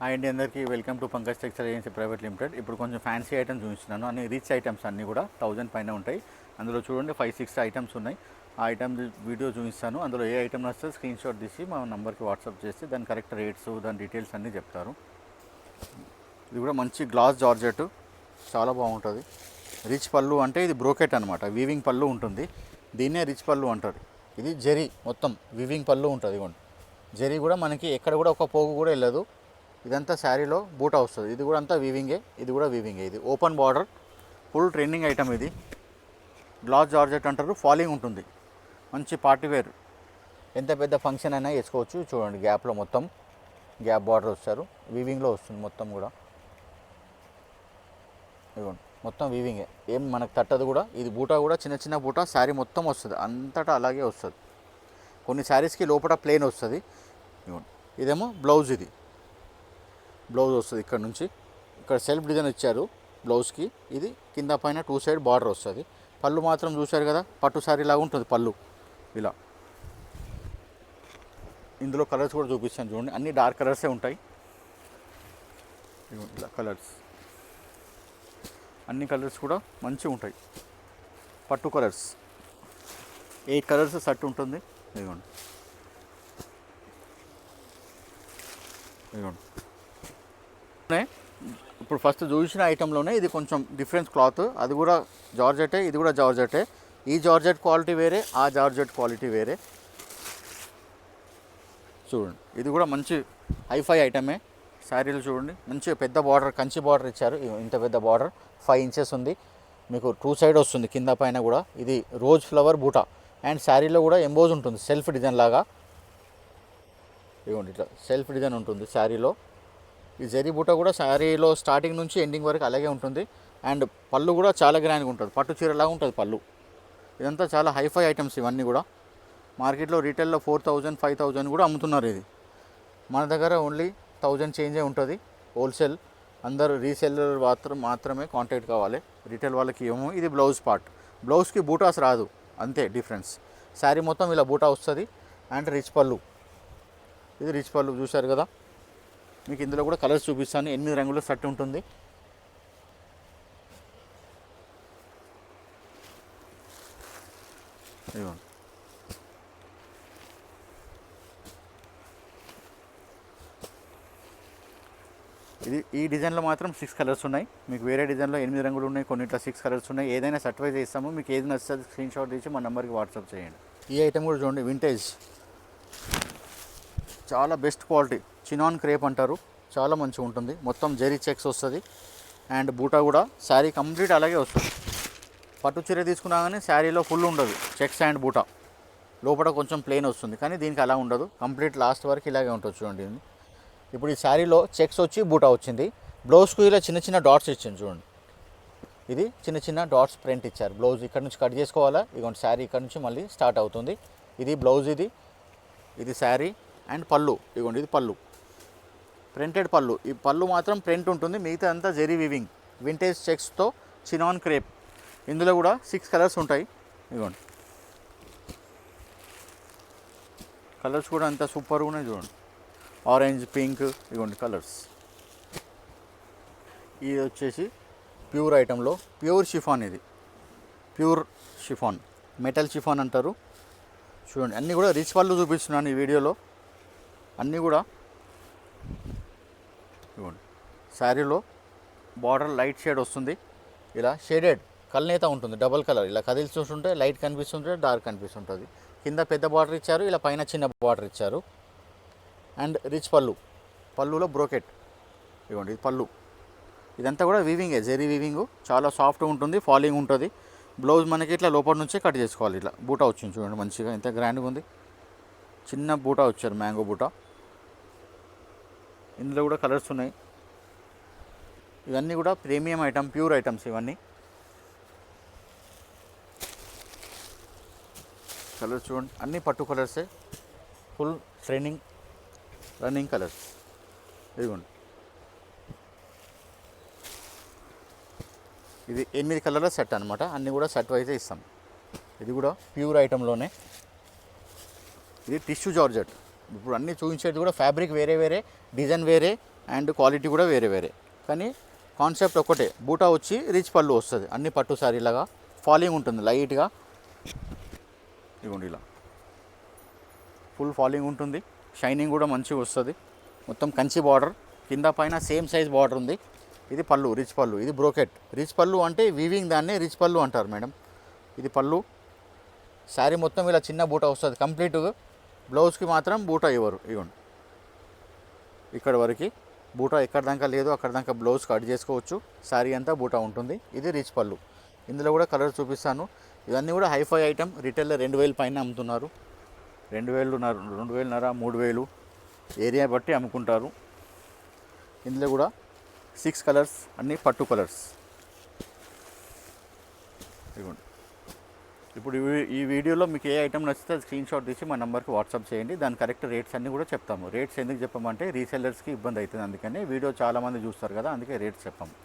Hi అండి, అందరికీ welcome to Pankaj textile agency private limited. ఇప్పుడు కొంచెం ఫ్యాన్సీ ఐటమ్స్ చూపిస్తున్నాను. అన్ని రిచ్ ఐటమ్స్ అన్నీ కూడా 1000 పైన ఉంటాయి. అందులో చూడండి 5-6 ఐటమ్స్ ఉన్నాయి. ఆ ఐటమ్ వీడియో చూపిస్తాను. అందులో ఏ ఐటమ్ వస్తే స్క్రీన్ షాట్ తీసి మా నెంబర్కి వాట్సాప్ చేసి దాని కరెక్ట్ రేట్స్, దాని డీటెయిల్స్ అన్నీ చెప్తారు. ఇది కూడా మంచి గ్లాస్ జార్జెట్, చాలా బాగుంటుంది. రిచ్ పళ్ళు అంటే ఇది బ్రోకెట్ అనమాట, వీవింగ్ పళ్ళు ఉంటుంది. దీన్నే రిచ్ పళ్ళు అంటారు. ఇది జరీ మొత్తం వీవింగ్ పళ్ళు ఉంటుంది. ఇవ్వండి, జరీ కూడా మనకి ఎక్కడ కూడా ఒక పోగు కూడా వెళ్ళదు. ఇదంతా శారీలో బూటా వస్తుంది. ఇది కూడా అంతా వీవింగే, ఇది కూడా వీవింగే. ఇది open border, full trending item. ఇది గ్లాస్ జార్జెట్ అంటారు, ఫాలింగ్ ఉంటుంది. మంచి పార్టీవేర్, ఎంత పెద్ద ఫంక్షన్ అయినా వేసుకోవచ్చు. చూడండి, గ్యాప్లో మొత్తం గ్యాప్ బార్డర్ వస్తారు, వీవింగ్లో వస్తుంది మొత్తం కూడా. ఇదిగోండి, మొత్తం వీవింగే, ఏం మనకు తట్టదు కూడా. ఇది బూటా కూడా చిన్న చిన్న బూటా, శారీ మొత్తం వస్తుంది, అంతటా అలాగే వస్తుంది. కొన్ని శారీస్కి లోపల ప్లెయిన్ వస్తుంది. ఇదిగోండి, ఇదేమో బ్లౌజ్. ఇది బ్లౌజ్ వస్తుంది. ఇక్కడ నుంచి ఇక్కడ సెల్ఫ్ డిజైన్ ఇచ్చారు బ్లౌజ్కి. ఇది కింద పైన 2 సైడ్ బార్డర్ వస్తుంది. పళ్ళు మాత్రం చూశారు కదా, పట్టు శారీ లాగా ఉంటుంది పళ్ళు. ఇలా ఇందులో కలర్స్ కూడా చూపిస్తాను చూడండి, అన్ని డార్క్ కలర్సే ఉంటాయి. ఇలా కలర్స్, అన్ని కలర్స్ కూడా మంచిగా ఉంటాయి. పట్టు కలర్స్ 8 కలర్స్ సెట్ ఉంటుంది. ఇదిగోండి, ఇదిగోండి. ఇప్పుడు ఫస్ట్ చూసిన ఐటెంలోనే ఇది కొంచెం డిఫరెన్స్ క్లాత్. అది కూడా జార్జెటే, ఇది కూడా జార్జెటే. ఈ జార్జెట్ క్వాలిటీ వేరే, ఆ జార్జెట్ క్వాలిటీ వేరే. చూడండి, ఇది కూడా మంచి హైఫై ఐటమే. శారీలు చూడండి, మంచి పెద్ద బార్డర్, కంచి బార్డర్ ఇచ్చారు. ఇంత పెద్ద బార్డర్ 5 ఇంచెస్ ఉంది. మీకు 2 సైడ్ వస్తుంది, కింద పైన కూడా. ఇది రోజ్ ఫ్లవర్ బూటా, అండ్ శారీలో కూడా ఎంబోజ్ ఉంటుంది, సెల్ఫ్ డిజైన్ లాగా. ఇదిగోండి, ఇట్లా సెల్ఫ్ డిజైన్ ఉంటుంది శారీలో. ఈ జరీ బూట కూడా శారీలో స్టార్టింగ్ నుంచి ఎండింగ్ వరకు అలాగే ఉంటుంది. అండ్ పళ్ళు కూడా చాలా గ్రాండ్గా ఉంటుంది, పట్టు చీరలాగా ఉంటుంది పళ్ళు. ఇదంతా చాలా హైఫై ఐటమ్స్ ఇవన్నీ కూడా. మార్కెట్లో రీటైల్లో 4000, 5000 కూడా అమ్ముతున్నారు. ఇది మన దగ్గర ఓన్లీ 1000 చేంజే ఉంటుంది. హోల్సేల్, అందరూ రీసేలర్ మాత్రమే కాంటాక్ట్ కావాలి, రీటైల్ వాళ్ళకి ఏమో. ఇది బ్లౌజ్ పార్ట్, బ్లౌజ్కి బూటాస్ రాదు, అంతే డిఫరెన్స్. శారీ మొత్తం ఇలా బూటా వస్తుంది. అండ్ రిచ్ పళ్ళు, ఇది రిచ్ పళ్ళు చూశారు కదా. మీకు ఇందులో కూడా కలర్స్ చూపిస్తాను. 8 రంగుల సెట్ ఉంటుంది. ఇదిగోండి, ఇది ఈ డిజైన్లో మాత్రం 6 కలర్స్ ఉన్నాయి. మీకు వేరే డిజైన్లో 8 రంగులు ఉన్నాయి, కొన్నిట్లో 6 కలర్స్ ఉన్నాయి. ఏదైనా సర్టిఫై చేస్తాము. మీకు ఏది నచ్చుతుంది స్క్రీన్ షాట్ తీసి మా నెంబర్కి వాట్సాప్ చేయండి. ఈ ఐటెం కూడా చూడండి, వింటేజ్, చాలా బెస్ట్ క్వాలిటీ. చినాన్ క్రేప్ అంటారు, చాలా మంచిగా ఉంటుంది. మొత్తం జెరీ చెక్స్ వస్తుంది. అండ్ బూటా కూడా శారీ కంప్లీట్ అలాగే వస్తుంది. పట్టు చీర తీసుకున్నా కానీ శారీలో ఫుల్ ఉండదు, చెక్స్ అండ్ బూటా. లోపల కొంచెం ప్లెయిన్ వస్తుంది, కానీ దీనికి అలా ఉండదు, కంప్లీట్ లాస్ట్ వరకు ఇలాగే ఉంటుంది. చూడండి, ఇప్పుడు ఈ శారీలో చెక్స్ వచ్చి బూటా వచ్చింది. బ్లౌజ్కు ఇలా చిన్న చిన్న డాట్స్ ఇచ్చింది చూడండి. ఇది చిన్న చిన్న డాట్స్ ప్రింట్ ఇచ్చారు. బ్లౌజ్ ఇక్కడ నుంచి కట్ చేసుకోవాలా. ఇదిగోండి, శారీ ఇక్కడ నుంచి మళ్ళీ స్టార్ట్ అవుతుంది. ఇది బ్లౌజ్, ఇది శారీ. అండ్ పళ్ళు, ఇదిగోండి, ఇది పళ్ళు, ప్రింటెడ్ పళ్ళు. ఈ పళ్ళు మాత్రం ప్రింట్ ఉంటుంది, మిగతా అంతా జెరీ వీవింగ్, వింటేజ్ చెక్స్తో చినాన్ క్రేప్. ఇందులో కూడా 6 కలర్స్ ఉంటాయి. ఇదిగోండి, కలర్స్ కూడా అంత సూపర్గా ఉన్నాయి చూడండి. ఆరెంజ్, పింక్, ఇదిగోండి కలర్స్. ఇది వచ్చేసి ప్యూర్ ఐటెంలో ప్యూర్ షిఫాన్. ఇది ప్యూర్ షిఫాన్, మెటల్ షిఫాన్ అంటారు. చూడండి, అన్నీ కూడా రిచ్ పళ్ళు చూపిస్తున్నాను ఈ వీడియోలో. అన్నీ కూడా ఇవ్వండి, శారీలో బార్డర్ లైట్ షేడ్ వస్తుంది. ఇలా షేడెడ్ కల్నేత ఉంటుంది, డబల్ కలర్. ఇలా కదిలిస్తుంటే లైట్ కనిపిస్తుంటే డార్క్ కనిపిస్తుంటుంది. కింద పెద్ద బార్డర్ ఇచ్చారు, ఇలా పైన చిన్న బార్డర్ ఇచ్చారు. అండ్ రిచ్ పళ్ళు, పళ్ళులో బ్రోకెట్. ఇవ్వండి, ఇది పళ్ళు. ఇదంతా కూడా వీవింగే, జెరీ వీవింగ్, చాలా సాఫ్ట్గా ఉంటుంది, ఫాలింగ్ ఉంటుంది. బ్లౌజ్ మనకి ఇట్లా లోపల నుంచే కట్ చేసుకోవాలి. ఇట్లా బూటా వచ్చింది చూడండి, మంచిగా ఎంత గ్రాండ్గా ఉంది. చిన్న బూటా వచ్చారు, మ్యాంగో బూటా. ఇందులో కూడా కలర్స్ ఉన్నాయి. ఇవన్నీ కూడా ప్రీమియం ఐటమ్, ప్యూర్ ఐటమ్స్ ఇవన్నీ. కలర్స్ చూడండి, అన్నీ పట్టు కలర్సే, ఫుల్ ట్రెండింగ్ రన్నింగ్ కలర్స్. ఇదిగోండి, ఇది 8 కలర్ల సెట్ అనమాట. అన్నీ కూడా సెట్ వైజే ఇస్తాం. ఇది కూడా ప్యూర్ ఐటెంలోనే. ఇది టిష్యూ జార్జెట్. ఇప్పుడు అన్నీ చూపించేది కూడా ఫ్యాబ్రిక్ వేరే వేరే, డిజైన్ వేరే, అండ్ క్వాలిటీ కూడా వేరే వేరే, కానీ కాన్సెప్ట్ ఒకటే. బూటా వచ్చి రిచ్ పళ్ళు వస్తుంది, అన్ని పట్టు సారీలాగా ఫాలింగ్ ఉంటుంది లైట్గా. ఇదిగోండి ఇలా ఫుల్ ఫాలింగ్ ఉంటుంది, షైనింగ్ కూడా మంచిగా వస్తుంది. మొత్తం కంచి బార్డర్, కింద పైన సేమ్ సైజ్ బార్డర్ ఉంది. ఇది పళ్ళు, రిచ్ పళ్ళు. ఇది బ్రోకెట్. రిచ్ పళ్ళు అంటే వీవింగ్, దాన్ని రిచ్ పళ్ళు అంటారు మేడం. ఇది పళ్ళు. శారీ మొత్తం ఇలా చిన్న బూటా వస్తుంది కంప్లీట్గా. బ్లౌజ్కి మాత్రం బూటా ఇవ్వరు. ఇవ్వండి ఇక్కడ వరకు బూటా, ఎక్కడ దాకా లేదు అక్కడ దాకా బ్లౌజ్ కట్ చేసుకోవచ్చు. శారీ అంతా బూటా ఉంటుంది. ఇది రిచ్ పళ్ళు. ఇందులో కూడా కలర్ చూపిస్తాను. ఇవన్నీ కూడా హైఫై ఐటమ్. రిటైల్లో 2000 పైన అమ్ముతున్నారు. 2000, 3000 ఏరియా బట్టి అమ్ముకుంటారు. ఇందులో కూడా 6 కలర్స్, అన్నీ పట్టు కలర్స్. ఇదిగోండి. ఇప్పుడు ఈ వీడియోలో మీకు ఏ ఐటమ్ నచ్చితే స్క్రీన్ షాట్ తీసి మా నెంబర్కి వాట్సాప్ చేయండి. దాని కరెక్ట్ రేట్స్ అన్నీ కూడా చెప్తాము. రేట్స్ ఎందుకు చెప్పామంటే రీసెల్లర్స్కి ఇబ్బంది అవుతుంది, అందుకని వీడియో చాలామంది చూస్తారు కదా, అందుకే రేట్స్ చెప్పాము.